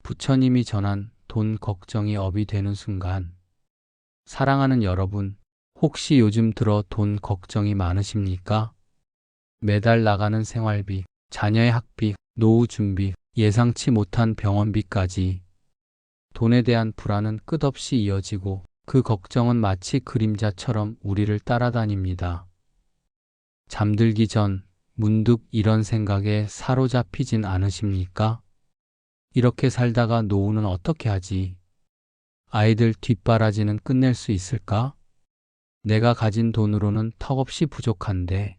부처님이 전한 돈 걱정이 업이 되는 순간, 사랑하는 여러분, 혹시 요즘 들어 돈 걱정이 많으십니까? 매달 나가는 생활비, 자녀의 학비, 노후 준비, 예상치 못한 병원비까지 돈에 대한 불안은 끝없이 이어지고 그 걱정은 마치 그림자처럼 우리를 따라다닙니다. 잠들기 전 문득 이런 생각에 사로잡히진 않으십니까? 이렇게 살다가 노후는 어떻게 하지? 아이들 뒷바라지는 끝낼 수 있을까? 내가 가진 돈으로는 턱없이 부족한데,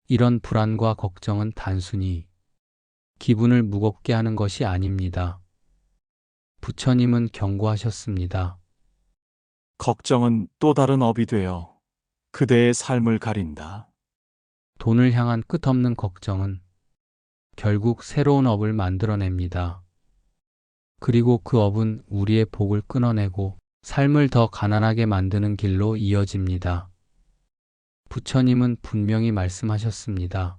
이런 불안과 걱정은 단순히 기분을 무겁게 하는 것이 아닙니다. 부처님은 경고하셨습니다. 걱정은 또 다른 업이 되어 그대의 삶을 가린다. 돈을 향한 끝없는 걱정은 결국 새로운 업을 만들어냅니다. 그리고 그 업은 우리의 복을 끊어내고 삶을 더 가난하게 만드는 길로 이어집니다. 부처님은 분명히 말씀하셨습니다.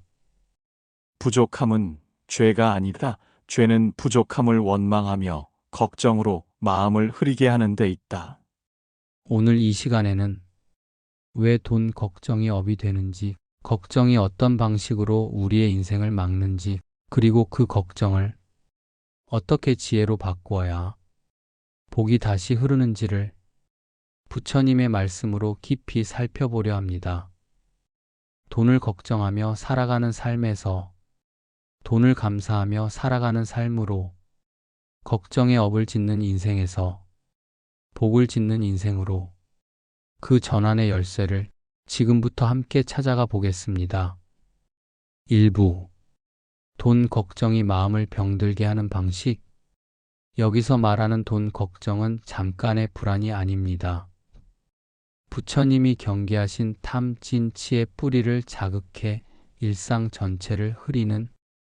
부족함은 죄가 아니다. 죄는 부족함을 원망하며 걱정으로 마음을 흐리게 하는 데 있다. 오늘 이 시간에는 왜 돈 걱정이 업이 되는지, 걱정이 어떤 방식으로 우리의 인생을 막는지, 그리고 그 걱정을 어떻게 지혜로 바꾸어야 복이 다시 흐르는지를 부처님의 말씀으로 깊이 살펴보려 합니다. 돈을 걱정하며 살아가는 삶에서 돈을 감사하며 살아가는 삶으로, 걱정의 업을 짓는 인생에서 복을 짓는 인생으로, 그 전환의 열쇠를 지금부터 함께 찾아가 보겠습니다. 1부. 돈 걱정이 마음을 병들게 하는 방식. 여기서 말하는 돈 걱정은 잠깐의 불안이 아닙니다. 부처님이 경계하신 탐진치의 뿌리를 자극해 일상 전체를 흐리는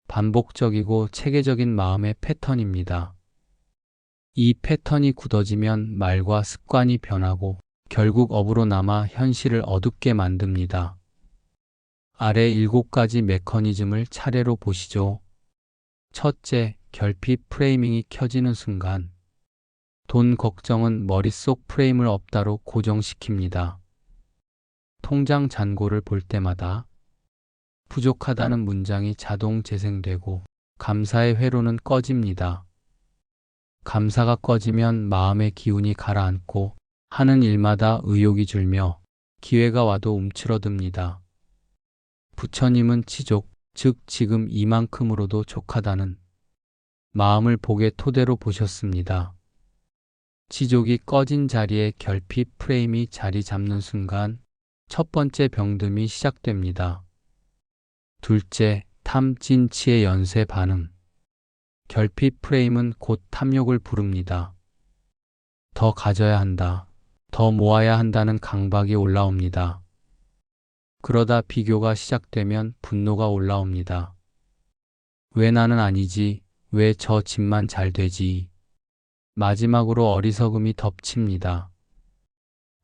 반복적이고 체계적인 마음의 패턴입니다. 이 패턴이 굳어지면 말과 습관이 변하고 결국 업으로 남아 현실을 어둡게 만듭니다. 아래 7가지 메커니즘을 차례로 보시죠. 첫째, 결핍 프레이밍이 켜지는 순간 돈 걱정은 머릿속 프레임을 없다로 고정시킵니다. 통장 잔고를 볼 때마다 부족하다는 문장이 자동 재생되고 감사의 회로는 꺼집니다. 감사가 꺼지면 마음의 기운이 가라앉고 하는 일마다 의욕이 줄며 기회가 와도 움츠러듭니다. 부처님은 치족, 즉 지금 이만큼으로도 족하다는 마음을 복의 토대로 보셨습니다. 치족이 꺼진 자리에 결핍 프레임이 자리 잡는 순간 첫 번째 병듦이 시작됩니다. 둘째, 탐진치의 연쇄 반응. 결핍 프레임은 곧 탐욕을 부릅니다. 더 가져야 한다, 더 모아야 한다는 강박이 올라옵니다. 그러다 비교가 시작되면 분노가 올라옵니다. 왜 나는 아니지? 왜 저 집만 잘 되지? 마지막으로 어리석음이 덮칩니다.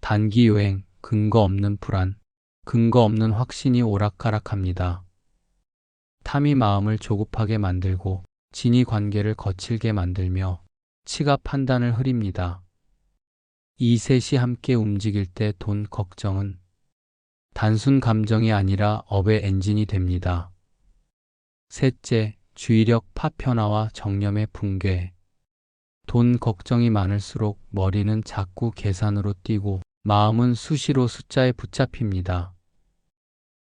단기 요행, 근거 없는 불안, 근거 없는 확신이 오락가락합니다. 탐이 마음을 조급하게 만들고 진이 관계를 거칠게 만들며 치가 판단을 흐립니다. 이 셋이 함께 움직일 때 돈 걱정은 단순 감정이 아니라 업의 엔진이 됩니다. 셋째, 주의력 파편화와 정념의 붕괴. 돈 걱정이 많을수록 머리는 자꾸 계산으로 뛰고 마음은 수시로 숫자에 붙잡힙니다.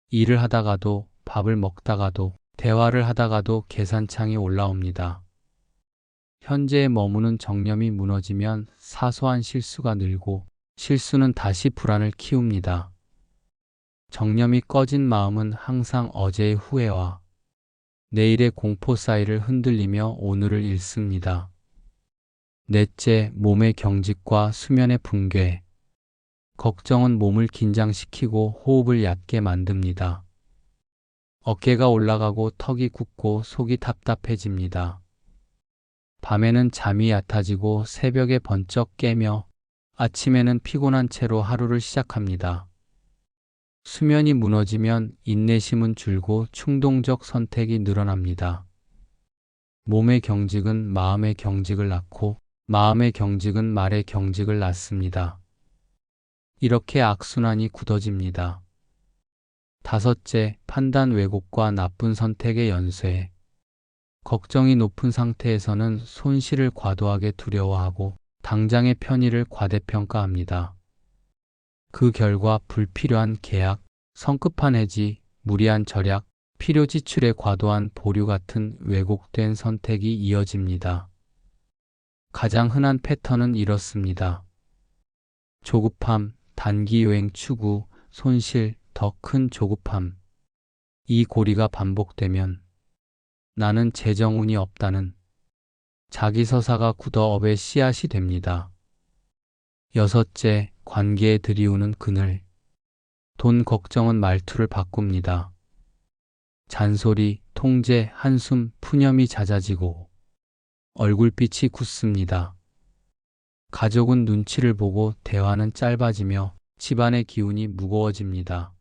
일을 하다가도, 밥을 먹다가도, 대화를 하다가도 계산창이 올라옵니다. 현재에 머무는 정념이 무너지면 사소한 실수가 늘고 실수는 다시 불안을 키웁니다. 정념이 꺼진 마음은 항상 어제의 후회와 내일의 공포 사이를 흔들리며 오늘을 잃습니다. 넷째, 몸의 경직과 수면의 붕괴. 걱정은 몸을 긴장시키고 호흡을 얕게 만듭니다. 어깨가 올라가고 턱이 굳고 속이 답답해집니다. 밤에는 잠이 얕아지고 새벽에 번쩍 깨며 아침에는 피곤한 채로 하루를 시작합니다. 수면이 무너지면 인내심은 줄고 충동적 선택이 늘어납니다. 몸의 경직은 마음의 경직을 낳고 마음의 경직은 말의 경직을 낳습니다. 이렇게 악순환이 굳어집니다. 다섯째, 판단 왜곡과 나쁜 선택의 연쇄. 걱정이 높은 상태에서는 손실을 과도하게 두려워하고 당장의 편의를 과대평가합니다. 그 결과 불필요한 계약, 성급한 해지, 무리한 절약, 필요 지출의 과도한 보류 같은 왜곡된 선택이 이어집니다. 가장 흔한 패턴은 이렇습니다. 조급함, 단기 요행 추구, 손실, 더 큰 조급함. 이 고리가 반복되면 나는 재정운이 없다는 자기서사가 굳어 업의 씨앗이 됩니다. 여섯째, 관계에 들이우는 그늘. 돈 걱정은 말투를 바꿉니다. 잔소리, 통제, 한숨, 푸념이 잦아지고 얼굴빛이 굳습니다. 가족은 눈치를 보고 대화는 짧아지며 집안의 기운이 무거워집니다.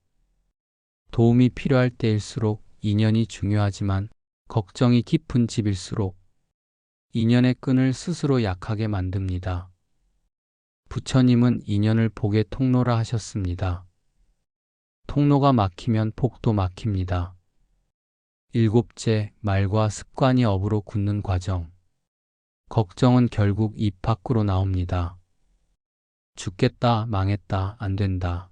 도움이 필요할 때일수록 인연이 중요하지만 걱정이 깊은 집일수록 인연의 끈을 스스로 약하게 만듭니다. 부처님은 인연을 복의 통로라 하셨습니다. 통로가 막히면 복도 막힙니다. 일곱째, 말과 습관이 업으로 굳는 과정. 걱정은 결국 입 밖으로 나옵니다. 죽겠다, 망했다, 안 된다.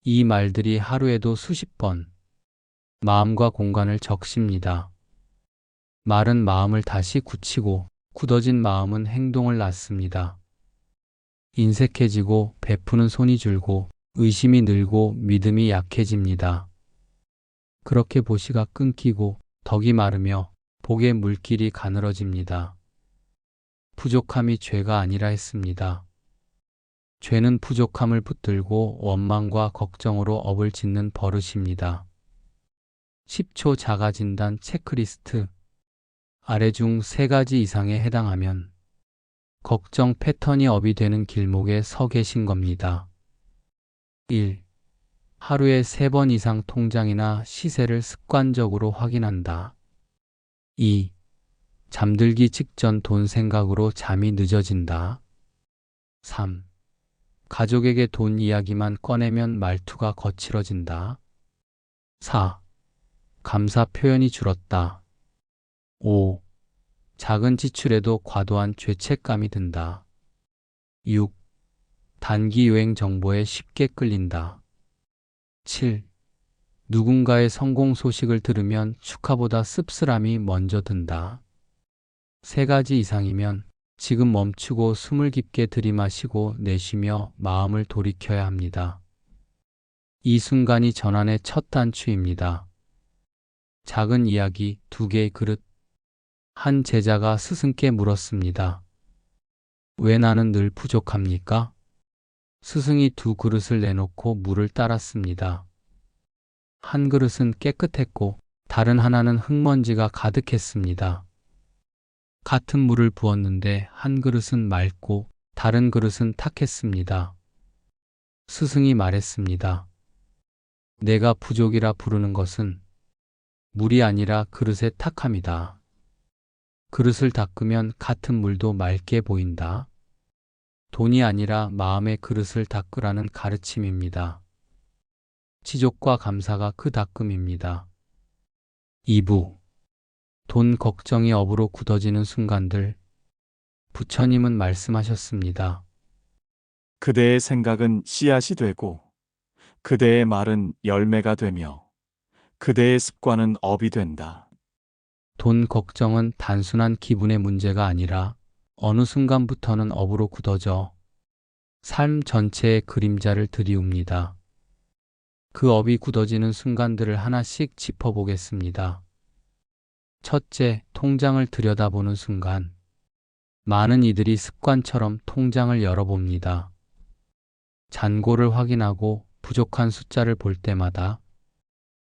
이 말들이 하루에도 수십 번 마음과 공간을 적십니다. 말은 마음을 다시 굳히고 굳어진 마음은 행동을 낳습니다. 인색해지고 베푸는 손이 줄고 의심이 늘고 믿음이 약해집니다. 그렇게 보시가 끊기고 덕이 마르며 복의 물길이 가늘어집니다. 부족함이 죄가 아니라 했습니다. 죄는 부족함을 붙들고 원망과 걱정으로 업을 짓는 버릇입니다. 10초 자가진단 체크리스트. 아래 중 3가지 이상에 해당하면 걱정 패턴이 업이 되는 길목에 서 계신 겁니다. 1. 하루에 3번 이상 통장이나 시세를 습관적으로 확인한다. 2. 잠들기 직전 돈 생각으로 잠이 늦어진다. 3. 가족에게 돈 이야기만 꺼내면 말투가 거칠어진다. 4. 감사 표현이 줄었다. 5. 작은 지출에도 과도한 죄책감이 든다. 6. 단기 유행 정보에 쉽게 끌린다. 7. 누군가의 성공 소식을 들으면 축하보다 씁쓸함이 먼저 든다. 3가지 이상이면 지금 멈추고 숨을 깊게 들이마시고 내쉬며 마음을 돌이켜야 합니다. 이 순간이 전환의 첫 단추입니다. 작은 이야기 2개의 그릇. 한 제자가 스승께 물었습니다. 왜 나는 늘 부족합니까? 스승이 2 그릇을 내놓고 물을 따랐습니다. 한 그릇은 깨끗했고 다른 하나는 흙먼지가 가득했습니다. 같은 물을 부었는데 한 그릇은 맑고 다른 그릇은 탁했습니다. 스승이 말했습니다. 내가 부족이라 부르는 것은 물이 아니라 그릇의 탁함이다. 그릇을 닦으면 같은 물도 맑게 보인다. 돈이 아니라 마음의 그릇을 닦으라는 가르침입니다. 지족과 감사가 그 닦음입니다. 2부. 돈 걱정이 업으로 굳어지는 순간들. 부처님은 말씀하셨습니다. 그대의 생각은 씨앗이 되고 그대의 말은 열매가 되며 그대의 습관은 업이 된다. 돈 걱정은 단순한 기분의 문제가 아니라 어느 순간부터는 업으로 굳어져 삶 전체의 그림자를 들이웁니다. 그 업이 굳어지는 순간들을 하나씩 짚어보겠습니다. 첫째, 통장을 들여다보는 순간. 많은 이들이 습관처럼 통장을 열어봅니다. 잔고를 확인하고 부족한 숫자를 볼 때마다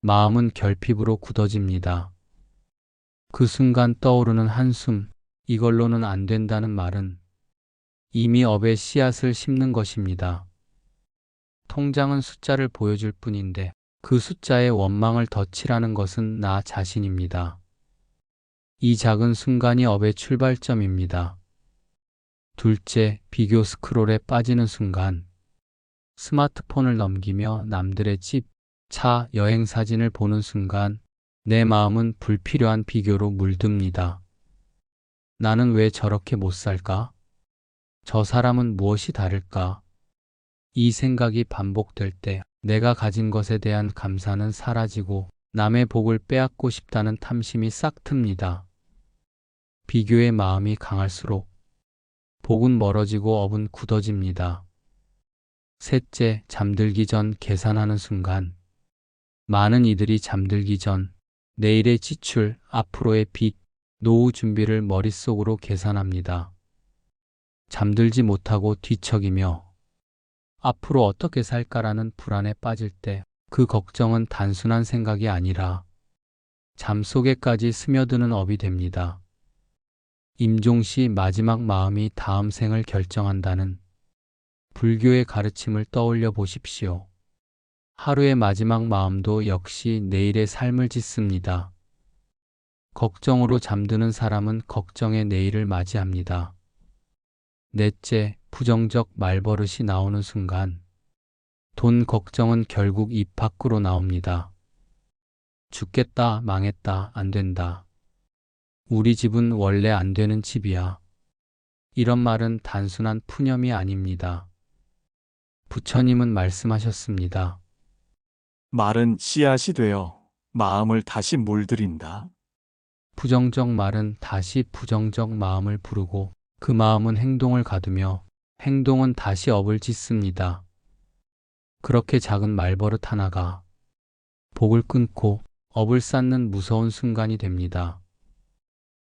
마음은 결핍으로 굳어집니다. 그 순간 떠오르는 한숨, 이걸로는 안 된다는 말은 이미 업의 씨앗을 심는 것입니다. 통장은 숫자를 보여줄 뿐인데 그 숫자에 원망을 덧칠하는 것은 나 자신입니다. 이 작은 순간이 업의 출발점입니다. 둘째, 비교 스크롤에 빠지는 순간. 스마트폰을 넘기며 남들의 집, 차, 여행 사진을 보는 순간 내 마음은 불필요한 비교로 물듭니다. 나는 왜 저렇게 못 살까? 저 사람은 무엇이 다를까? 이 생각이 반복될 때 내가 가진 것에 대한 감사는 사라지고 남의 복을 빼앗고 싶다는 탐심이 싹 틉니다. 비교의 마음이 강할수록 복은 멀어지고 업은 굳어집니다. 셋째, 잠들기 전 계산하는 순간. 많은 이들이 잠들기 전 내일의 지출, 앞으로의 빚, 노후 준비를 머릿속으로 계산합니다. 잠들지 못하고 뒤척이며 앞으로 어떻게 살까라는 불안에 빠질 때 그 걱정은 단순한 생각이 아니라 잠 속에까지 스며드는 업이 됩니다. 임종시 마지막 마음이 다음 생을 결정한다는 불교의 가르침을 떠올려 보십시오. 하루의 마지막 마음도 역시 내일의 삶을 짓습니다. 걱정으로 잠드는 사람은 걱정의 내일을 맞이합니다. 넷째, 부정적 말버릇이 나오는 순간. 돈 걱정은 결국 입 밖으로 나옵니다. 죽겠다, 망했다, 안 된다. 우리 집은 원래 안 되는 집이야. 이런 말은 단순한 푸념이 아닙니다. 부처님은 말씀하셨습니다. 말은 씨앗이 되어 마음을 다시 물들인다. 부정적 말은 다시 부정적 마음을 부르고 그 마음은 행동을 가두며 행동은 다시 업을 짓습니다. 그렇게 작은 말버릇 하나가 복을 끊고 업을 쌓는 무서운 순간이 됩니다.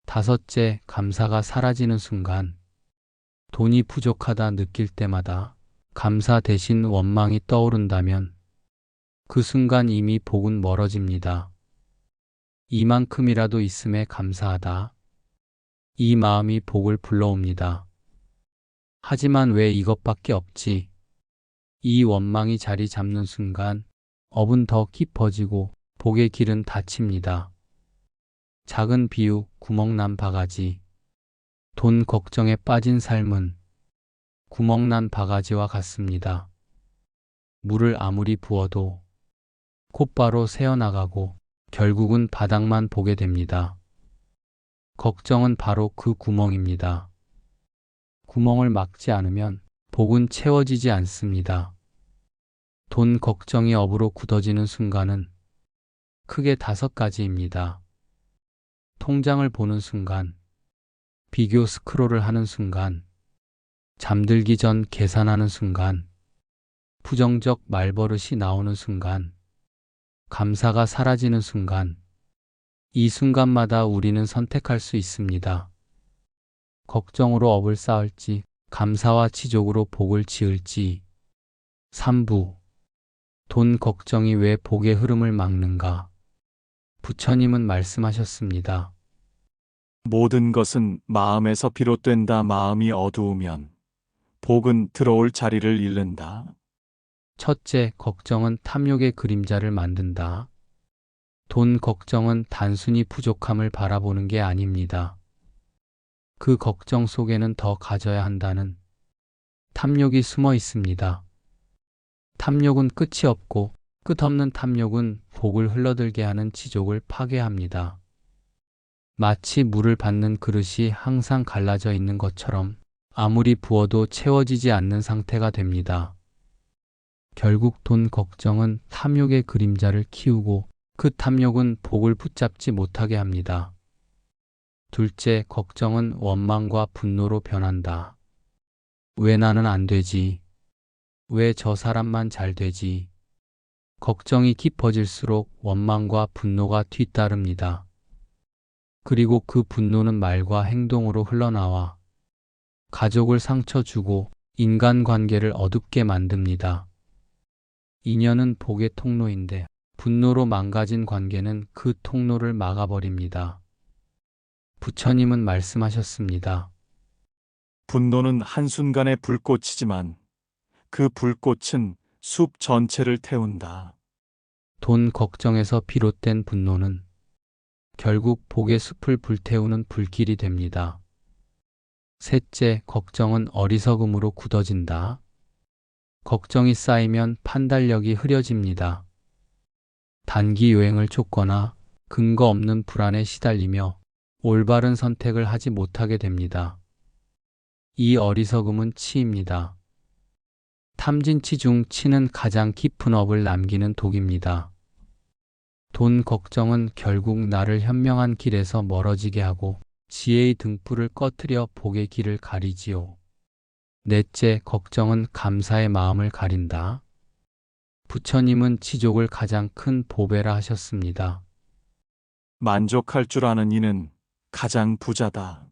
다섯째, 감사가 사라지는 순간. 돈이 부족하다 느낄 때마다 감사 대신 원망이 떠오른다면 그 순간 이미 복은 멀어집니다. 이만큼이라도 있음에 감사하다. 이 마음이 복을 불러옵니다. 하지만 왜 이것밖에 없지? 이 원망이 자리 잡는 순간 업은 더 깊어지고 복의 길은 닫힙니다. 작은 비유, 구멍난 바가지. 돈 걱정에 빠진 삶은 구멍난 바가지와 같습니다. 물을 아무리 부어도 곧바로 새어나가고 결국은 바닥만 보게 됩니다. 걱정은 바로 그 구멍입니다. 구멍을 막지 않으면 복은 채워지지 않습니다. 돈 걱정이 업으로 굳어지는 순간은 크게 5가지입니다. 통장을 보는 순간, 비교 스크롤을 하는 순간, 잠들기 전 계산하는 순간, 부정적 말버릇이 나오는 순간, 감사가 사라지는 순간, 이 순간마다 우리는 선택할 수 있습니다. 걱정으로 업을 쌓을지, 감사와 치족으로 복을 지을지. 3부. 돈 걱정이 왜 복의 흐름을 막는가? 부처님은 말씀하셨습니다. 모든 것은 마음에서 비롯된다. 마음이 어두우면 복은 들어올 자리를 잃는다. 첫째, 걱정은 탐욕의 그림자를 만든다. 돈 걱정은 단순히 부족함을 바라보는 게 아닙니다. 그 걱정 속에는 더 가져야 한다는 탐욕이 숨어 있습니다. 탐욕은 끝이 없고 끝없는 탐욕은 복을 흘러들게 하는 지족을 파괴합니다. 마치 물을 받는 그릇이 항상 갈라져 있는 것처럼 아무리 부어도 채워지지 않는 상태가 됩니다. 결국 돈 걱정은 탐욕의 그림자를 키우고 그 탐욕은 복을 붙잡지 못하게 합니다. 둘째, 걱정은 원망과 분노로 변한다. 왜 나는 안 되지? 왜 저 사람만 잘 되지? 걱정이 깊어질수록 원망과 분노가 뒤따릅니다. 그리고 그 분노는 말과 행동으로 흘러나와 가족을 상처 주고 인간관계를 어둡게 만듭니다. 인연은 복의 통로인데 분노로 망가진 관계는 그 통로를 막아버립니다. 부처님은 말씀하셨습니다. 분노는 한순간의 불꽃이지만 그 불꽃은 숲 전체를 태운다. 돈 걱정에서 비롯된 분노는 결국 복의 숲을 불태우는 불길이 됩니다. 셋째, 걱정은 어리석음으로 굳어진다. 걱정이 쌓이면 판단력이 흐려집니다. 단기 요행을 쫓거나 근거 없는 불안에 시달리며 올바른 선택을 하지 못하게 됩니다. 이 어리석음은 치입니다. 탐진치 중 치는 가장 깊은 업을 남기는 독입니다. 돈 걱정은 결국 나를 현명한 길에서 멀어지게 하고 지혜의 등불을 꺼트려 복의 길을 가리지요. 넷째, 걱정은 감사의 마음을 가린다. 부처님은 지족을 가장 큰 보배라 하셨습니다. 만족할 줄 아는 이는 가장 부자다.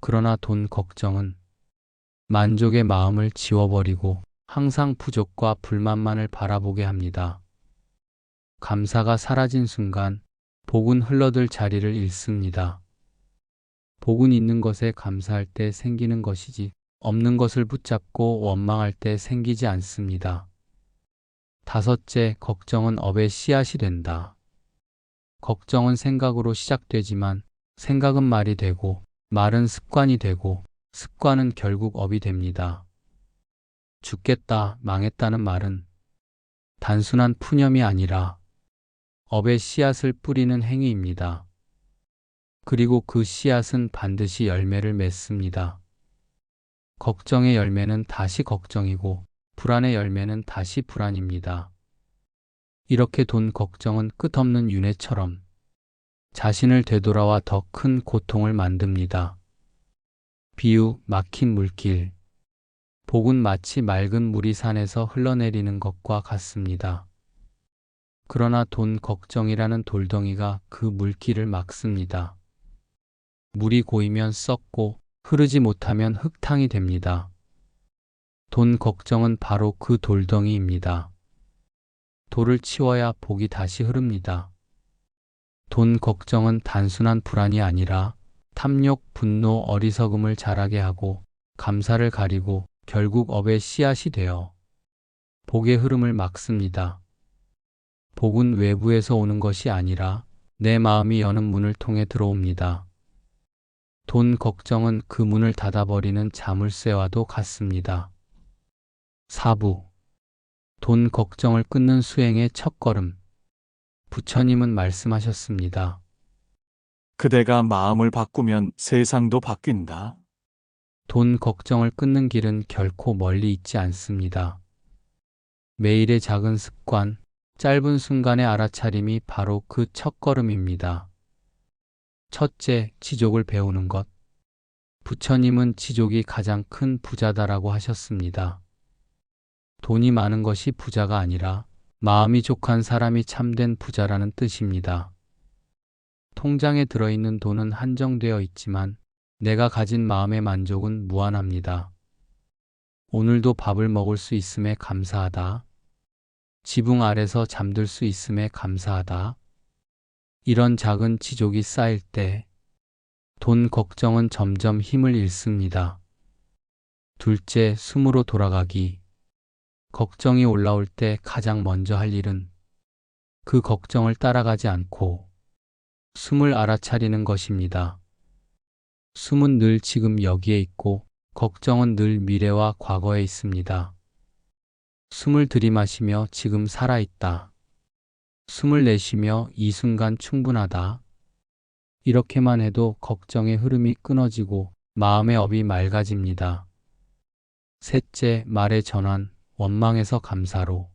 그러나 돈 걱정은 만족의 마음을 지워버리고 항상 부족과 불만만을 바라보게 합니다. 감사가 사라진 순간 복은 흘러들 자리를 잃습니다. 복은 있는 것에 감사할 때 생기는 것이지 없는 것을 붙잡고 원망할 때 생기지 않습니다. 다섯째, 걱정은 업의 씨앗이 된다. 걱정은 생각으로 시작되지만 생각은 말이 되고 말은 습관이 되고 습관은 결국 업이 됩니다. 죽겠다, 망했다는 말은 단순한 푸념이 아니라 업의 씨앗을 뿌리는 행위입니다. 그리고 그 씨앗은 반드시 열매를 맺습니다. 걱정의 열매는 다시 걱정이고 불안의 열매는 다시 불안입니다. 이렇게 돈 걱정은 끝없는 윤회처럼 자신을 되돌아와 더 큰 고통을 만듭니다. 비유, 막힌 물길. 복은 마치 맑은 물이 산에서 흘러내리는 것과 같습니다. 그러나 돈 걱정이라는 돌덩이가 그 물길을 막습니다. 물이 고이면 썩고 흐르지 못하면 흙탕이 됩니다. 돈 걱정은 바로 그 돌덩이입니다. 돌을 치워야 복이 다시 흐릅니다. 돈 걱정은 단순한 불안이 아니라 탐욕, 분노, 어리석음을 자라게 하고 감사를 가리고 결국 업의 씨앗이 되어 복의 흐름을 막습니다. 복은 외부에서 오는 것이 아니라 내 마음이 여는 문을 통해 들어옵니다. 돈 걱정은 그 문을 닫아버리는 자물쇠와도 같습니다. 사부. 돈 걱정을 끊는 수행의 첫걸음. 부처님은 말씀하셨습니다. 그대가 마음을 바꾸면 세상도 바뀐다. 돈 걱정을 끊는 길은 결코 멀리 있지 않습니다. 매일의 작은 습관, 짧은 순간의 알아차림이 바로 그 첫걸음입니다. 첫째, 지족을 배우는 것. 부처님은 지족이 가장 큰 부자다라고 하셨습니다. 돈이 많은 것이 부자가 아니라 마음이 족한 사람이 참된 부자라는 뜻입니다. 통장에 들어있는 돈은 한정되어 있지만 내가 가진 마음의 만족은 무한합니다. 오늘도 밥을 먹을 수 있음에 감사하다. 지붕 아래서 잠들 수 있음에 감사하다. 이런 작은 지족이 쌓일 때 돈 걱정은 점점 힘을 잃습니다. 둘째, 숨으로 돌아가기. 걱정이 올라올 때 가장 먼저 할 일은 그 걱정을 따라가지 않고 숨을 알아차리는 것입니다. 숨은 늘 지금 여기에 있고 걱정은 늘 미래와 과거에 있습니다. 숨을 들이마시며 지금 살아있다. 숨을 내쉬며 이 순간 충분하다. 이렇게만 해도 걱정의 흐름이 끊어지고 마음의 업이 맑아집니다. 셋째, 말의 전환, 원망에서 감사로.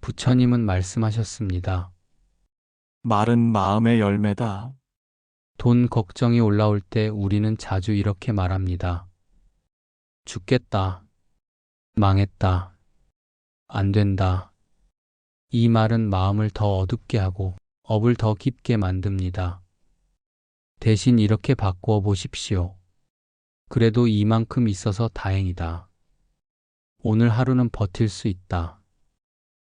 부처님은 말씀하셨습니다. 말은 마음의 열매다. 돈 걱정이 올라올 때 우리는 자주 이렇게 말합니다. 죽겠다. 망했다. 안 된다. 이 말은 마음을 더 어둡게 하고 업을 더 깊게 만듭니다. 대신 이렇게 바꾸어 보십시오. 그래도 이만큼 있어서 다행이다. 오늘 하루는 버틸 수 있다.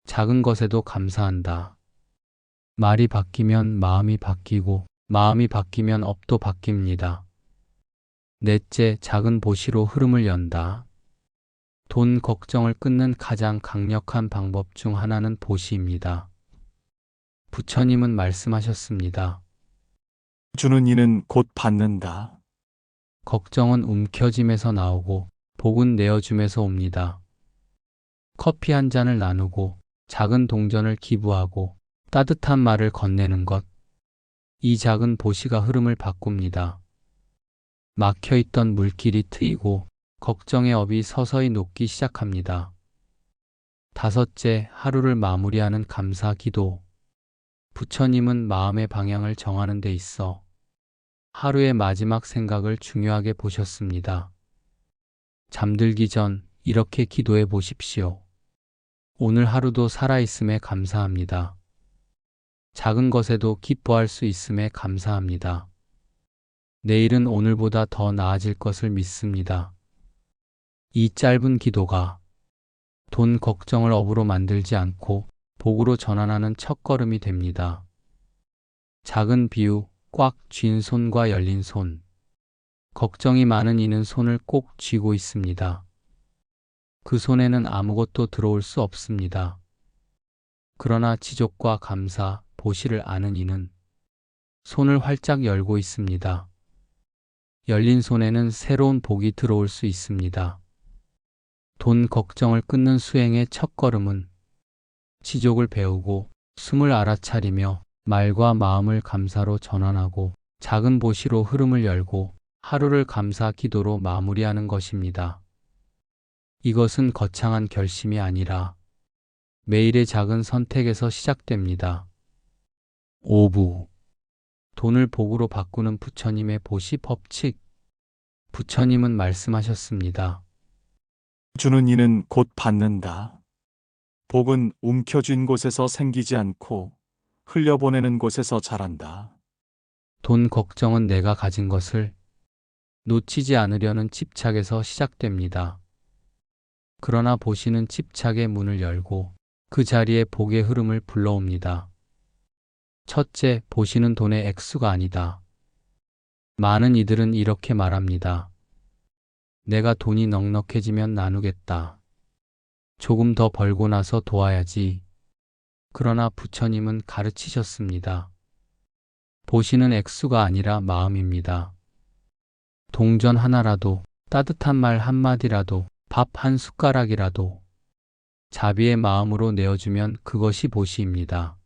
작은 것에도 감사한다. 말이 바뀌면 마음이 바뀌고 마음이 바뀌면 업도 바뀝니다. 넷째, 작은 보시로 흐름을 연다. 돈 걱정을 끊는 가장 강력한 방법 중 하나는 보시입니다. 부처님은 말씀하셨습니다. 주는 이는 곧 받는다. 걱정은 움켜짐에서 나오고 복은 내어줌에서 옵니다. 커피 한 잔을 나누고 작은 동전을 기부하고 따뜻한 말을 건네는 것. 이 작은 보시가 흐름을 바꿉니다. 막혀있던 물길이 트이고 걱정의 업이 서서히 녹기 시작합니다. 다섯째, 하루를 마무리하는 감사 기도. 부처님은 마음의 방향을 정하는 데 있어 하루의 마지막 생각을 중요하게 보셨습니다. 잠들기 전 이렇게 기도해 보십시오. 오늘 하루도 살아있음에 감사합니다. 작은 것에도 기뻐할 수 있음에 감사합니다. 내일은 오늘보다 더 나아질 것을 믿습니다. 이 짧은 기도가 돈 걱정을 업으로 만들지 않고 복으로 전환하는 첫걸음이 됩니다. 작은 비유, 꽉 쥔 손과 열린 손. 걱정이 많은 이는 손을 꼭 쥐고 있습니다. 그 손에는 아무것도 들어올 수 없습니다. 그러나 지족과 감사, 보시를 아는 이는 손을 활짝 열고 있습니다. 열린 손에는 새로운 복이 들어올 수 있습니다. 돈 걱정을 끊는 수행의 첫걸음은 지족을 배우고 숨을 알아차리며 말과 마음을 감사로 전환하고 작은 보시로 흐름을 열고 하루를 감사 기도로 마무리하는 것입니다. 이것은 거창한 결심이 아니라 매일의 작은 선택에서 시작됩니다. 5부. 돈을 복으로 바꾸는 부처님의 보시 법칙. 부처님은 말씀하셨습니다. 주는 이는 곧 받는다. 복은 움켜쥔 곳에서 생기지 않고 흘려보내는 곳에서 자란다. 돈 걱정은 내가 가진 것을 놓치지 않으려는 집착에서 시작됩니다. 그러나 보시는 집착의 문을 열고 그 자리에 복의 흐름을 불러옵니다. 첫째, 보시는 돈의 액수가 아니다. 많은 이들은 이렇게 말합니다. 내가 돈이 넉넉해지면 나누겠다. 조금 더 벌고 나서 도와야지. 그러나 부처님은 가르치셨습니다. 보시는 액수가 아니라 마음입니다. 동전 하나라도, 따뜻한 말 한마디라도, 밥 한 숟가락이라도 자비의 마음으로 내어주면 그것이 보시입니다.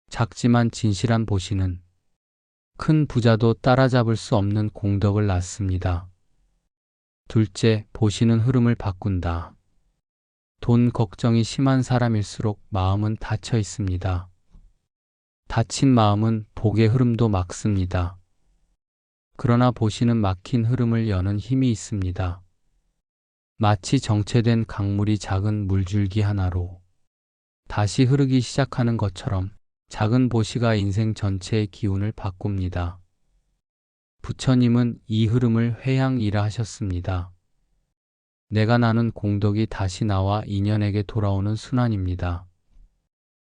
작지만 진실한 보시는 큰 부자도 따라잡을 수 없는 공덕을 낳습니다. 둘째, 보시는 흐름을 바꾼다. 돈 걱정이 심한 사람일수록 마음은 닫혀 있습니다. 닫힌 마음은 복의 흐름도 막습니다. 그러나 보시는 막힌 흐름을 여는 힘이 있습니다. 마치 정체된 강물이 작은 물줄기 하나로 다시 흐르기 시작하는 것처럼 작은 보시가 인생 전체의 기운을 바꿉니다. 부처님은 이 흐름을 회향이라 하셨습니다. 내가 나눈 공덕이 다시 나와 인연에게 돌아오는 순환입니다.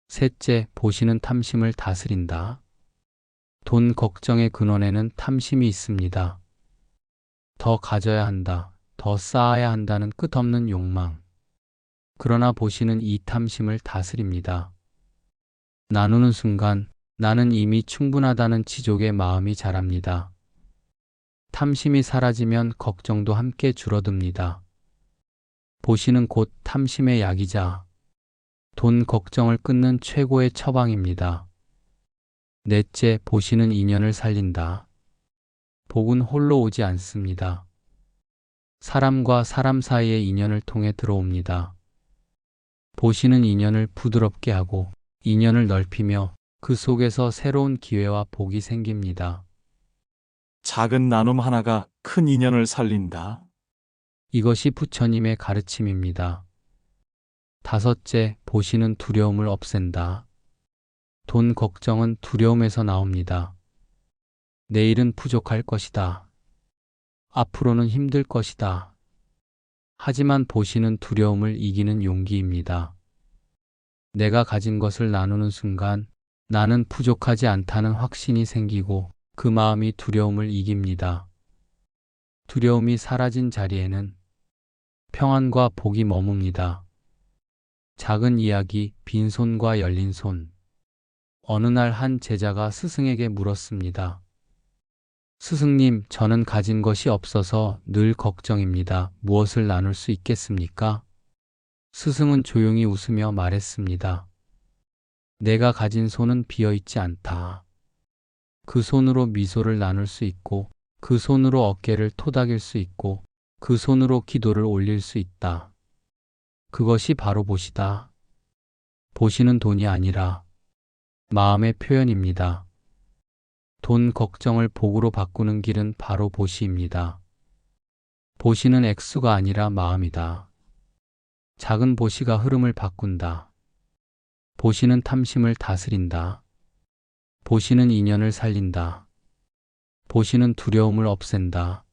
셋째, 보시는 탐심을 다스린다. 돈 걱정의 근원에는 탐심이 있습니다. 더 가져야 한다, 더 쌓아야 한다는 끝없는 욕망. 그러나 보시는 이 탐심을 다스립니다. 나누는 순간 나는 이미 충분하다는 지족의 마음이 자랍니다. 탐심이 사라지면 걱정도 함께 줄어듭니다. 보시는 곧 탐심의 약이자 돈 걱정을 끊는 최고의 처방입니다. 넷째, 보시는 인연을 살린다. 복은 홀로 오지 않습니다. 사람과 사람 사이의 인연을 통해 들어옵니다. 보시는 인연을 부드럽게 하고 인연을 넓히며 그 속에서 새로운 기회와 복이 생깁니다. 작은 나눔 하나가 큰 인연을 살린다. 이것이 부처님의 가르침입니다. 다섯째, 보시는 두려움을 없앤다. 돈 걱정은 두려움에서 나옵니다. 내일은 부족할 것이다. 앞으로는 힘들 것이다. 하지만 보시는 두려움을 이기는 용기입니다. 내가 가진 것을 나누는 순간 나는 부족하지 않다는 확신이 생기고 그 마음이 두려움을 이깁니다. 두려움이 사라진 자리에는 평안과 복이 머뭅니다. 작은 이야기, 빈손과 열린 손. 어느 날 한 제자가 스승에게 물었습니다. 스승님, 저는 가진 것이 없어서 늘 걱정입니다. 무엇을 나눌 수 있겠습니까? 스승은 조용히 웃으며 말했습니다. 내가 가진 손은 비어 있지 않다. 그 손으로 미소를 나눌 수 있고, 그 손으로 어깨를 토닥일 수 있고, 그 손으로 기도를 올릴 수 있다. 그것이 바로 보시다. 보시는 돈이 아니라 마음의 표현입니다. 돈 걱정을 복으로 바꾸는 길은 바로 보시입니다. 보시는 액수가 아니라 마음이다. 작은 보시가 흐름을 바꾼다. 보시는 탐심을 다스린다. 보시는 인연을 살린다. 보시는 두려움을 없앤다.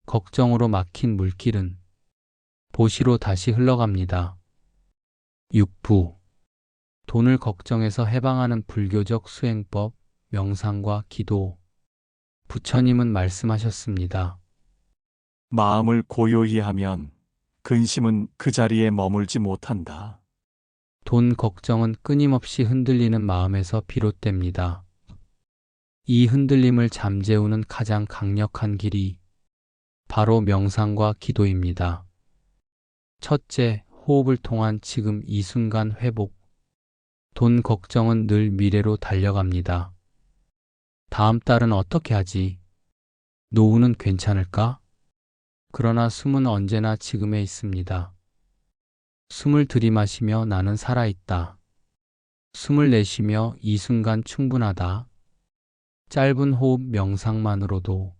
걱정으로 막힌 물길은 보시로 다시 흘러갑니다. 6부. 돈을 걱정해서 해방하는 불교적 수행법, 명상과 기도. 부처님은 말씀하셨습니다. 마음을 고요히 하면 근심은 그 자리에 머물지 못한다. 돈 걱정은 끊임없이 흔들리는 마음에서 비롯됩니다. 이 흔들림을 잠재우는 가장 강력한 길이 바로 명상과 기도입니다. 첫째, 호흡을 통한 지금 이 순간 회복. 돈 걱정은 늘 미래로 달려갑니다. 다음 달은 어떻게 하지? 노후는 괜찮을까? 그러나 숨은 언제나 지금에 있습니다. 숨을 들이마시며 나는 살아있다. 숨을 내쉬며 이 순간 충분하다. 짧은 호흡 명상만으로도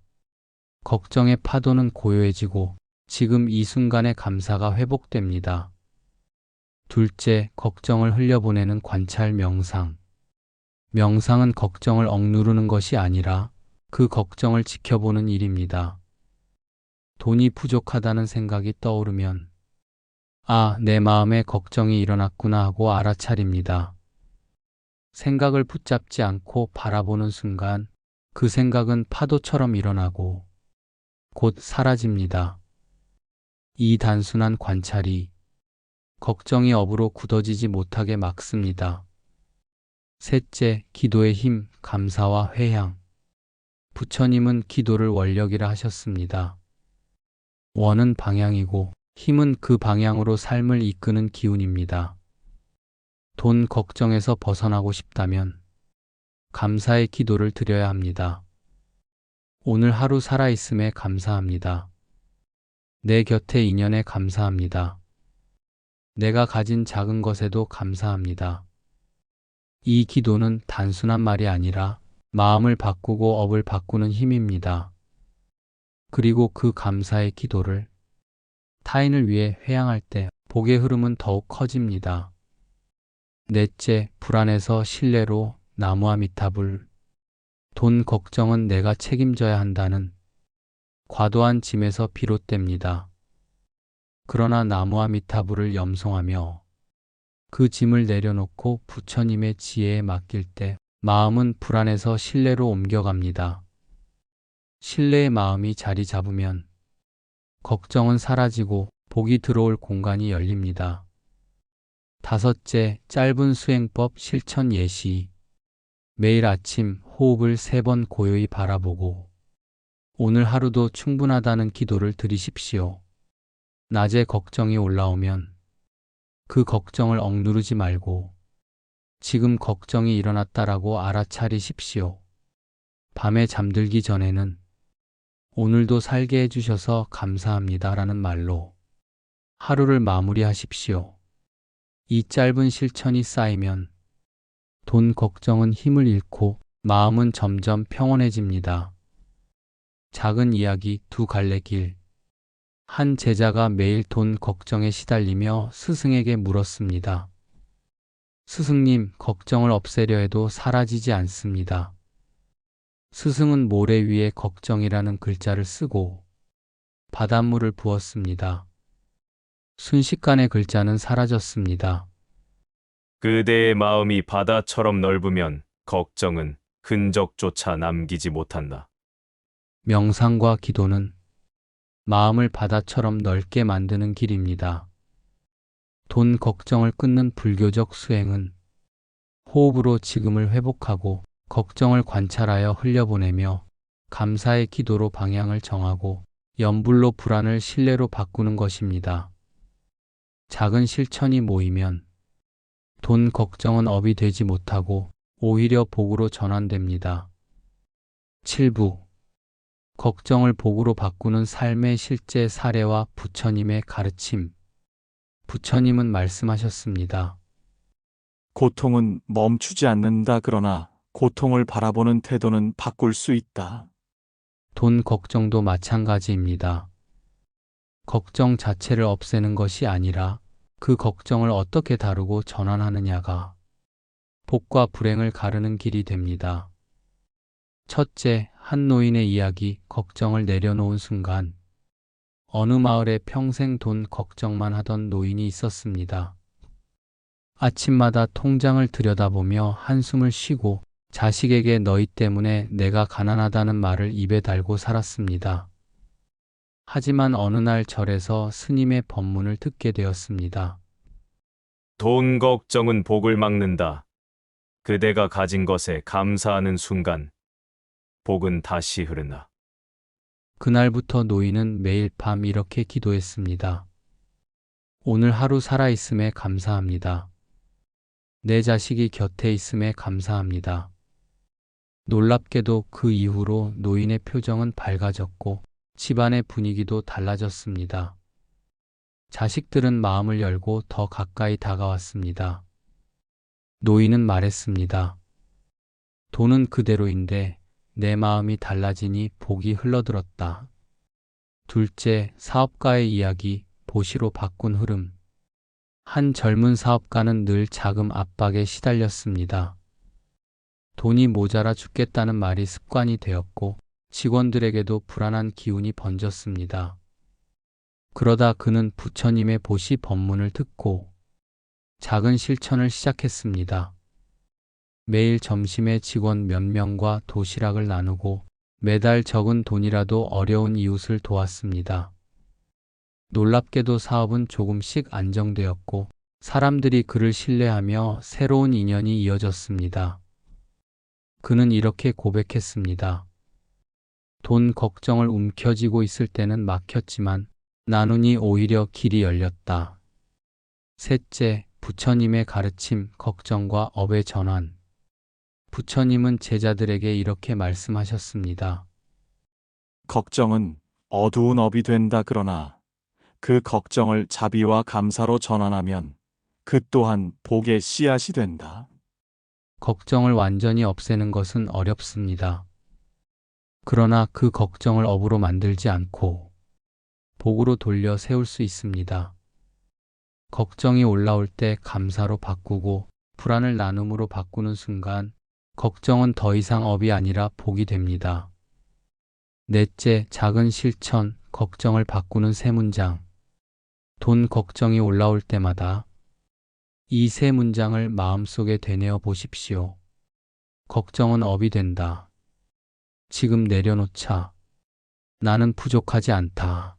걱정의 파도는 고요해지고 지금 이 순간의 감사가 회복됩니다. 둘째, 걱정을 흘려보내는 관찰 명상. 명상은 걱정을 억누르는 것이 아니라 그 걱정을 지켜보는 일입니다. 돈이 부족하다는 생각이 떠오르면 아, 내 마음에 걱정이 일어났구나 하고 알아차립니다. 생각을 붙잡지 않고 바라보는 순간 그 생각은 파도처럼 일어나고 곧 사라집니다. 이 단순한 관찰이 걱정이 업으로 굳어지지 못하게 막습니다. 셋째, 기도의 힘, 감사와 회향. 부처님은 기도를 원력이라 하셨습니다. 원은 방향이고 힘은 그 방향으로 삶을 이끄는 기운입니다. 돈 걱정에서 벗어나고 싶다면 감사의 기도를 드려야 합니다. 오늘 하루 살아있음에 감사합니다. 내 곁의 인연에 감사합니다. 내가 가진 작은 것에도 감사합니다. 이 기도는 단순한 말이 아니라 마음을 바꾸고 업을 바꾸는 힘입니다. 그리고 그 감사의 기도를 타인을 위해 회양할 때 복의 흐름은 더욱 커집니다. 넷째, 불안에서 신뢰로 나무아미타불. 돈 걱정은 내가 책임져야 한다는 과도한 짐에서 비롯됩니다. 그러나 나무아미타불을 염송하며 그 짐을 내려놓고 부처님의 지혜에 맡길 때 마음은 불안에서 신뢰로 옮겨갑니다. 신뢰의 마음이 자리 잡으면 걱정은 사라지고 복이 들어올 공간이 열립니다. 다섯째, 짧은 수행법 실천 예시. 매일 아침 호흡을 3번 고요히 바라보고 오늘 하루도 충분하다는 기도를 드리십시오. 낮에 걱정이 올라오면 그 걱정을 억누르지 말고 지금 걱정이 일어났다라고 알아차리십시오. 밤에 잠들기 전에는 오늘도 살게 해주셔서 감사합니다라는 말로 하루를 마무리하십시오. 이 짧은 실천이 쌓이면 돈 걱정은 힘을 잃고 마음은 점점 평온해집니다. 작은 이야기 두 갈래 길. 한 제자가 매일 돈 걱정에 시달리며 스승에게 물었습니다. 스승님, 걱정을 없애려 해도 사라지지 않습니다. 스승은 모래 위에 걱정이라는 글자를 쓰고 바닷물을 부었습니다. 순식간에 글자는 사라졌습니다. 그대의 마음이 바다처럼 넓으면 걱정은 흔적조차 남기지 못한다. 명상과 기도는 마음을 바다처럼 넓게 만드는 길입니다. 돈 걱정을 끊는 불교적 수행은 호흡으로 지금을 회복하고 걱정을 관찰하여 흘려보내며 감사의 기도로 방향을 정하고 염불로 불안을 신뢰로 바꾸는 것입니다. 작은 실천이 모이면 돈 걱정은 업이 되지 못하고 오히려 복으로 전환됩니다. 7부 걱정을 복으로 바꾸는 삶의 실제 사례와 부처님의 가르침. 부처님은 말씀하셨습니다. 고통은 멈추지 않는다. 그러나 고통을 바라보는 태도는 바꿀 수 있다. 돈 걱정도 마찬가지입니다. 걱정 자체를 없애는 것이 아니라 그 걱정을 어떻게 다루고 전환하느냐가 복과 불행을 가르는 길이 됩니다. 첫째, 한 노인의 이야기. 걱정을 내려놓은 순간 어느 마을에 평생 돈 걱정만 하던 노인이 있었습니다. 아침마다 통장을 들여다보며 한숨을 쉬고 자식에게 너희 때문에 내가 가난하다는 말을 입에 달고 살았습니다. 하지만 어느 날 절에서 스님의 법문을 듣게 되었습니다. 돈 걱정은 복을 막는다. 그대가 가진 것에 감사하는 순간 복은 다시 흐르나. 그날부터 노인은 매일 밤 이렇게 기도했습니다. 오늘 하루 살아있음에 감사합니다. 내 자식이 곁에 있음에 감사합니다. 놀랍게도 그 이후로 노인의 표정은 밝아졌고 집안의 분위기도 달라졌습니다. 자식들은 마음을 열고 더 가까이 다가왔습니다. 노인은 말했습니다. 돈은 그대로인데 내 마음이 달라지니 복이 흘러들었다. 둘째, 사업가의 이야기. 보시로 바꾼 흐름. 한 젊은 사업가는 늘 자금 압박에 시달렸습니다. 돈이 모자라 죽겠다는 말이 습관이 되었고 직원들에게도 불안한 기운이 번졌습니다. 그러다 그는 부처님의 보시 법문을 듣고 작은 실천을 시작했습니다. 매일 점심에 직원 몇 명과 도시락을 나누고 매달 적은 돈이라도 어려운 이웃을 도왔습니다. 놀랍게도 사업은 조금씩 안정되었고 사람들이 그를 신뢰하며 새로운 인연이 이어졌습니다. 그는 이렇게 고백했습니다. 돈 걱정을 움켜쥐고 있을 때는 막혔지만 나누니 오히려 길이 열렸다. 셋째, 부처님의 가르침. 걱정과 업의 전환. 부처님은 제자들에게 이렇게 말씀하셨습니다. 걱정은 어두운 업이 된다. 그러나 그 걱정을 자비와 감사로 전환하면 그 또한 복의 씨앗이 된다. 걱정을 완전히 없애는 것은 어렵습니다. 그러나 그 걱정을 업으로 만들지 않고 복으로 돌려 세울 수 있습니다. 걱정이 올라올 때 감사로 바꾸고 불안을 나눔으로 바꾸는 순간 걱정은 더 이상 업이 아니라 복이 됩니다. 넷째, 작은 실천. 걱정을 바꾸는 세 문장. 돈 걱정이 올라올 때마다 이 세 문장을 마음속에 되뇌어 보십시오. 걱정은 업이 된다. 지금 내려놓자. 나는 부족하지 않다.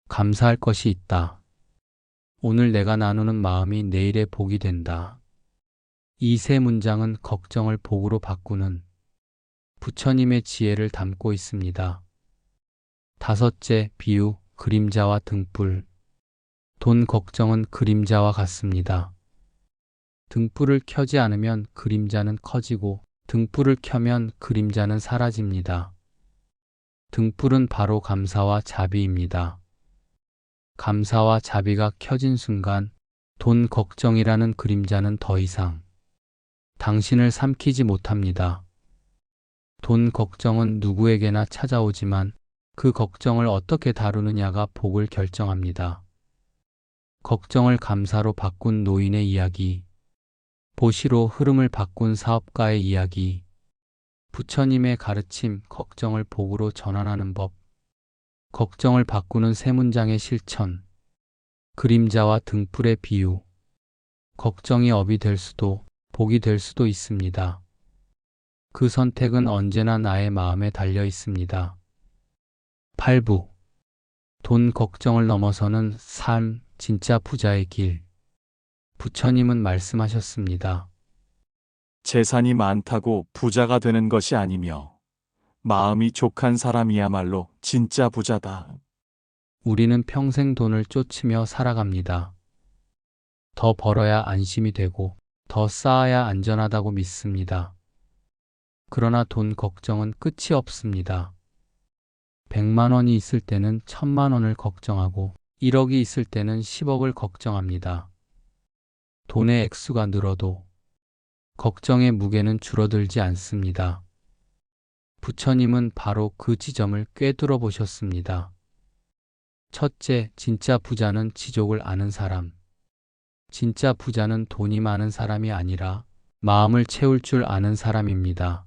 감사할 것이 있다. 오늘 내가 나누는 마음이 내일의 복이 된다. 이 세 문장은 걱정을 복으로 바꾸는 부처님의 지혜를 담고 있습니다. 다섯째, 비유. 그림자와 등불. 돈 걱정은 그림자와 같습니다. 등불을 켜지 않으면 그림자는 커지고 등불을 켜면 그림자는 사라집니다. 등불은 바로 감사와 자비입니다. 감사와 자비가 켜진 순간 돈 걱정이라는 그림자는 더 이상 당신을 삼키지 못합니다. 돈 걱정은 누구에게나 찾아오지만 그 걱정을 어떻게 다루느냐가 복을 결정합니다. 걱정을 감사로 바꾼 노인의 이야기. 보시로 흐름을 바꾼 사업가의 이야기. 부처님의 가르침. 걱정을 복으로 전환하는 법. 걱정을 바꾸는 세 문장의 실천. 그림자와 등불의 비유. 걱정이 업이 될 수도 복이 될 수도 있습니다. 그 선택은 언제나 나의 마음에 달려 있습니다. 8부. 돈 걱정을 넘어서는 삶, 진짜 부자의 길. 부처님은 말씀하셨습니다. 재산이 많다고 부자가 되는 것이 아니며 마음이 족한 사람이야말로 진짜 부자다. 우리는 평생 돈을 쫓으며 살아갑니다. 더 벌어야 안심이 되고 더 쌓아야 안전하다고 믿습니다. 그러나 돈 걱정은 끝이 없습니다. 100만 원이 있을 때는 1000만 원을 걱정하고 1억이 있을 때는 10억을 걱정합니다. 돈의 액수가 늘어도 걱정의 무게는 줄어들지 않습니다. 부처님은 바로 그 지점을 꿰뚫어 보셨습니다. 첫째, 진짜 부자는 지족을 아는 사람. 진짜 부자는 돈이 많은 사람이 아니라 마음을 채울 줄 아는 사람입니다.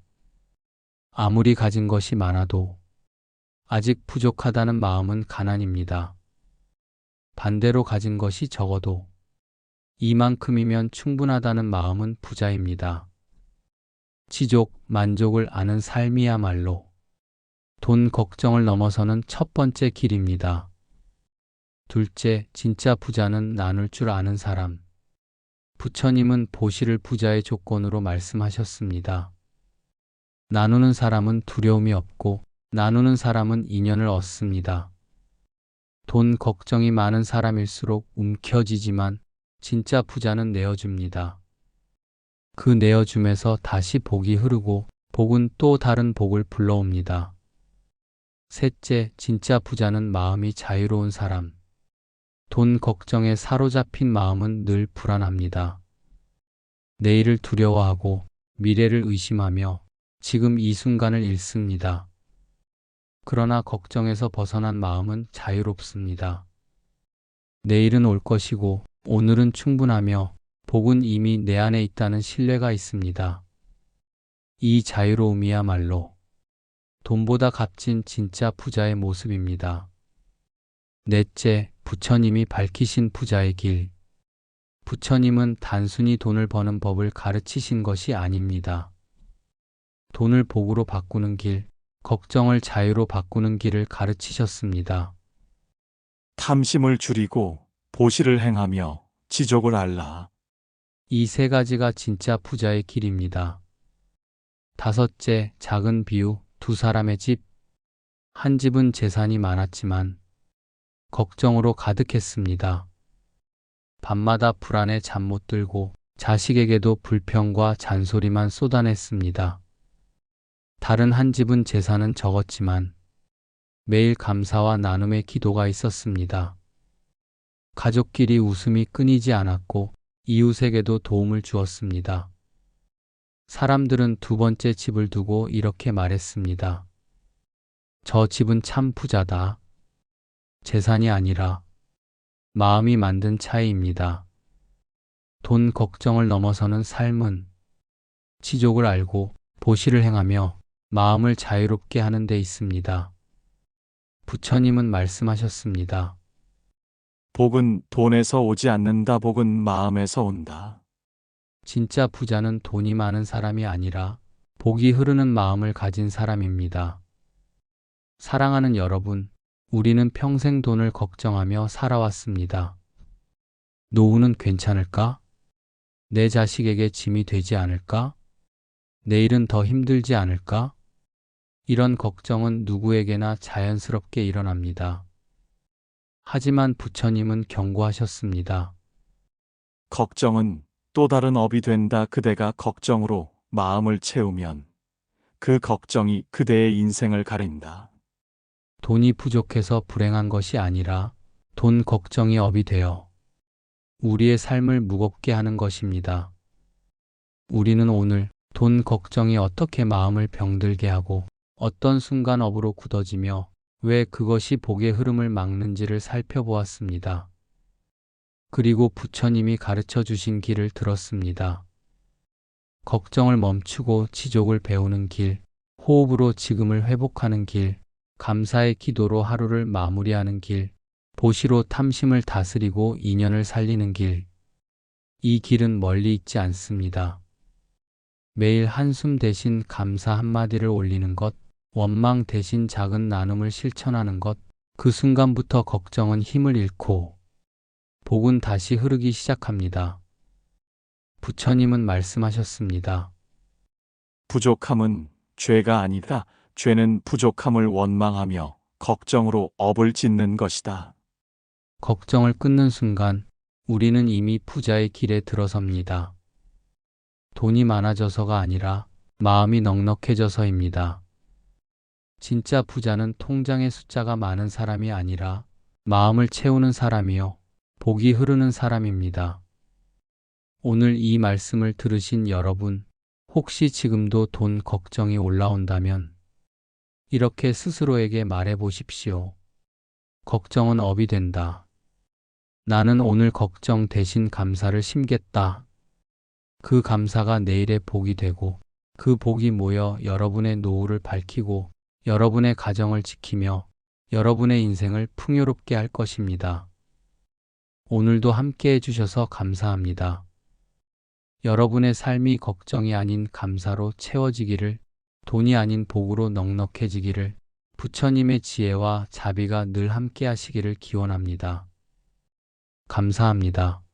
아무리 가진 것이 많아도 아직 부족하다는 마음은 가난입니다. 반대로 가진 것이 적어도 이만큼이면 충분하다는 마음은 부자입니다. 지족, 만족을 아는 삶이야말로 돈 걱정을 넘어서는 첫 번째 길입니다. 둘째, 진짜 부자는 나눌 줄 아는 사람. 부처님은 보시를 부자의 조건으로 말씀하셨습니다. 나누는 사람은 두려움이 없고 나누는 사람은 인연을 얻습니다. 돈 걱정이 많은 사람일수록 움켜쥐지만 진짜 부자는 내어줍니다. 그 내어줌에서 다시 복이 흐르고 복은 또 다른 복을 불러옵니다. 셋째, 진짜 부자는 마음이 자유로운 사람. 돈 걱정에 사로잡힌 마음은 늘 불안합니다. 내일을 두려워하고 미래를 의심하며 지금 이 순간을 잃습니다. 그러나 걱정에서 벗어난 마음은 자유롭습니다. 내일은 올 것이고 오늘은 충분하며 복은 이미 내 안에 있다는 신뢰가 있습니다. 이 자유로움이야말로 돈보다 값진 진짜 부자의 모습입니다. 넷째, 부처님이 밝히신 부자의 길. 부처님은 단순히 돈을 버는 법을 가르치신 것이 아닙니다. 돈을 복으로 바꾸는 길, 걱정을 자유로 바꾸는 길을 가르치셨습니다. 탐심을 줄이고 보시를 행하며 지족을 알라. 이 세 가지가 진짜 부자의 길입니다. 다섯째, 작은 비유, 두 사람의 집. 한 집은 재산이 많았지만 걱정으로 가득했습니다. 밤마다 불안에 잠 못 들고 자식에게도 불평과 잔소리만 쏟아냈습니다. 다른 한 집은 재산은 적었지만 매일 감사와 나눔의 기도가 있었습니다. 가족끼리 웃음이 끊이지 않았고 이웃에게도 도움을 주었습니다. 사람들은 두 번째 집을 두고 이렇게 말했습니다. 저 집은 참 부자다. 재산이 아니라 마음이 만든 차이입니다. 돈 걱정을 넘어서는 삶은 지족을 알고 보시를 행하며 마음을 자유롭게 하는 데 있습니다. 부처님은 말씀하셨습니다. 복은 돈에서 오지 않는다. 복은 마음에서 온다. 진짜 부자는 돈이 많은 사람이 아니라 복이 흐르는 마음을 가진 사람입니다. 사랑하는 여러분, 우리는 평생 돈을 걱정하며 살아왔습니다. 노후는 괜찮을까? 내 자식에게 짐이 되지 않을까? 내일은 더 힘들지 않을까? 이런 걱정은 누구에게나 자연스럽게 일어납니다. 하지만 부처님은 경고하셨습니다. 걱정은 또 다른 업이 된다. 그대가 걱정으로 마음을 채우면 그 걱정이 그대의 인생을 가린다. 돈이 부족해서 불행한 것이 아니라 돈 걱정이 업이 되어 우리의 삶을 무겁게 하는 것입니다. 우리는 오늘 돈 걱정이 어떻게 마음을 병들게 하고 어떤 순간 업으로 굳어지며 왜 그것이 복의 흐름을 막는지를 살펴보았습니다. 그리고 부처님이 가르쳐 주신 길을 들었습니다. 걱정을 멈추고 지족을 배우는 길, 호흡으로 지금을 회복하는 길, 감사의 기도로 하루를 마무리하는 길, 보시로 탐심을 다스리고 인연을 살리는 길. 이 길은 멀리 있지 않습니다. 매일 한숨 대신 감사 한마디를 올리는 것, 원망 대신 작은 나눔을 실천하는 것, 그 순간부터 걱정은 힘을 잃고 복은 다시 흐르기 시작합니다. 부처님은 말씀하셨습니다. 부족함은 죄가 아니다. 죄는 부족함을 원망하며 걱정으로 업을 짓는 것이다. 걱정을 끊는 순간 우리는 이미 부자의 길에 들어섭니다. 돈이 많아져서가 아니라 마음이 넉넉해져서입니다. 진짜 부자는 통장의 숫자가 많은 사람이 아니라 마음을 채우는 사람이요, 복이 흐르는 사람입니다. 오늘 이 말씀을 들으신 여러분, 혹시 지금도 돈 걱정이 올라온다면 이렇게 스스로에게 말해 보십시오. 걱정은 업이 된다. 나는 오늘 걱정 대신 감사를 심겠다. 그 감사가 내일의 복이 되고 그 복이 모여 여러분의 노후를 밝히고 여러분의 가정을 지키며 여러분의 인생을 풍요롭게 할 것입니다. 오늘도 함께 해주셔서 감사합니다. 여러분의 삶이 걱정이 아닌 감사로 채워지기를, 돈이 아닌 복으로 넉넉해지기를, 부처님의 지혜와 자비가 늘 함께 하시기를 기원합니다. 감사합니다.